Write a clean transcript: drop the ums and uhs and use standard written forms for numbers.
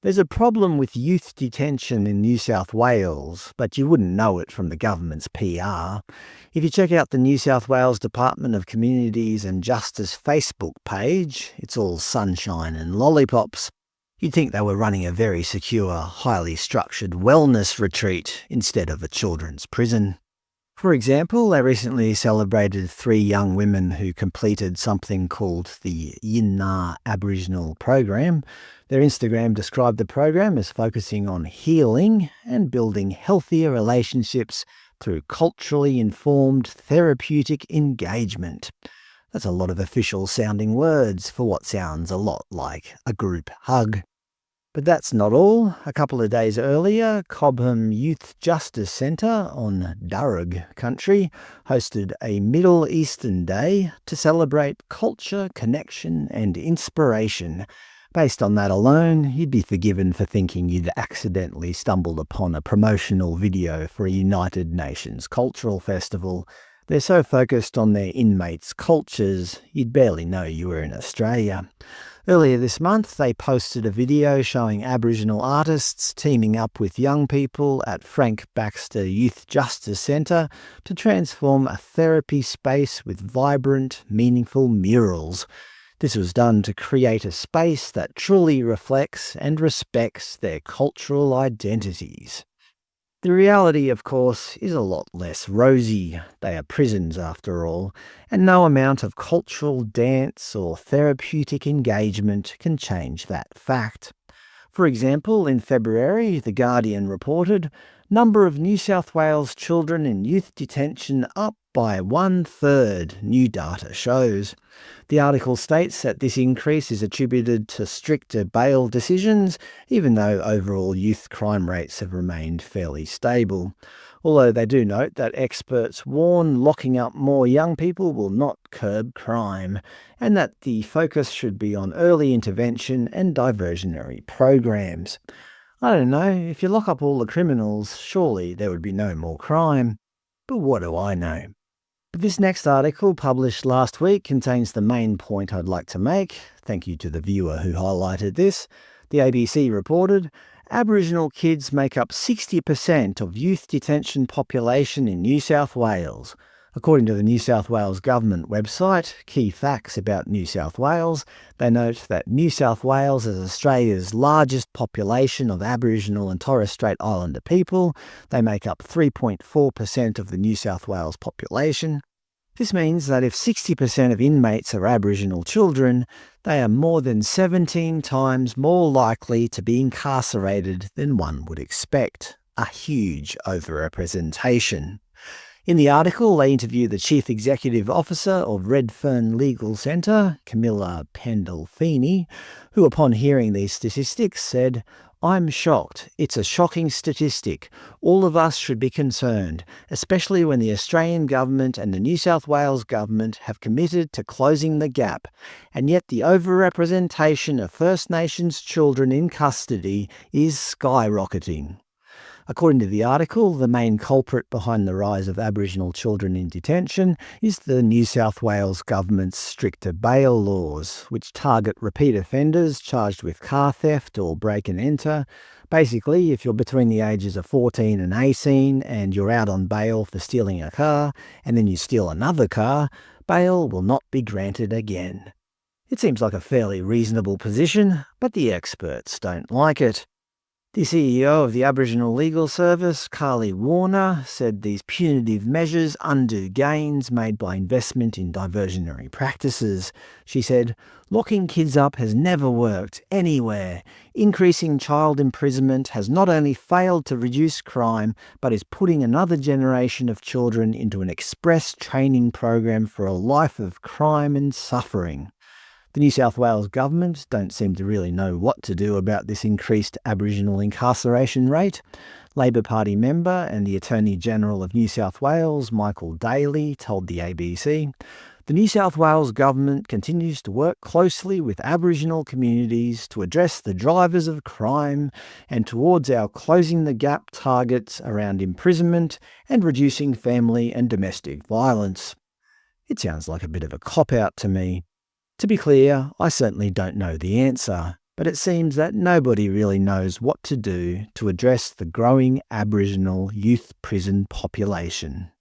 There's a problem with youth detention in New South Wales, but you wouldn't know it from the government's PR. If you check out the New South Wales Department of Communities and Justice Facebook page, it's all sunshine and lollipops. You'd think they were running a very secure, highly structured wellness retreat instead of a children's prison. For example, they recently celebrated 3 young women who completed something called the Yinna Aboriginal program. Their Instagram described the program as focusing on healing and building healthier relationships through culturally informed therapeutic engagement. That's a lot of official sounding words for what sounds a lot like a group hug. But that's not all. A couple of days earlier, Cobham Youth Justice Centre on Dharug Country hosted a Middle Eastern Day to celebrate culture, connection and inspiration. Based on that alone, you'd be forgiven for thinking you'd accidentally stumbled upon a promotional video for a United Nations cultural festival. They're so focused on their inmates' cultures, you'd barely know you were in Australia. Earlier this month, they posted a video showing Aboriginal artists teaming up with young people at Baxter Youth Justice Centre to transform a therapy space with vibrant, meaningful murals. This was done to create a space that truly reflects and respects their cultural identities. The reality, of course, is a lot less rosy. They are prisons, after all, and no amount of cultural dance or therapeutic engagement can change that fact. For example, in February, The Guardian reported, number of New South Wales children in youth detention up by 1/3, new data shows. The article states that this increase is attributed to stricter bail decisions, even though overall youth crime rates have remained fairly stable. Although they do note that experts warn locking up more young people will not curb crime, and that the focus should be on early intervention and diversionary programs. I don't know, if you lock up all the criminals, surely there would be no more crime. But what do I know? But this next article, published last week, contains the main point I'd like to make. Thank you to the viewer who highlighted this. The ABC reported, Aboriginal kids make up 60% of youth detention population in New South Wales. According to the New South Wales Government website, Key Facts About New South Wales, they note that New South Wales is Australia's largest population of Aboriginal and Torres Strait Islander people. They make up 3.4% of the New South Wales population. This means that if 60% of inmates are Aboriginal children, they are more than 17 times more likely to be incarcerated than one would expect. A huge overrepresentation. In the article, they interview the Chief Executive Officer of Redfern Legal Centre, Camilla Pandolfini, who upon hearing these statistics said, I'm shocked. It's a shocking statistic. All of us should be concerned, especially when the Australian Government and the New South Wales Government have committed to closing the gap, and yet the overrepresentation of First Nations children in custody is skyrocketing. According to the article, the main culprit behind the rise of Aboriginal children in detention is the New South Wales Government's stricter bail laws, which target repeat offenders charged with car theft or break and enter. Basically, if you're between the ages of 14 and 18 and you're out on bail for stealing a car, and then you steal another car, bail will not be granted again. It seems like a fairly reasonable position, but the experts don't like it. The CEO of the Aboriginal Legal Service, Carly Warner, said these punitive measures undo gains made by investment in diversionary practices. She said, locking kids up has never worked anywhere. Increasing child imprisonment has not only failed to reduce crime, but is putting another generation of children into an express training program for a life of crime and suffering. The New South Wales Government don't seem to really know what to do about this increased Aboriginal incarceration rate. Labor Party member and the Attorney-General of New South Wales, Michael Daly, told the ABC, the New South Wales Government continues to work closely with Aboriginal communities to address the drivers of crime and towards our closing the gap targets around imprisonment and reducing family and domestic violence. It sounds like a bit of a cop-out to me. To be clear, I certainly don't know the answer. But it seems that nobody really knows what to do to address the growing Aboriginal youth prison population.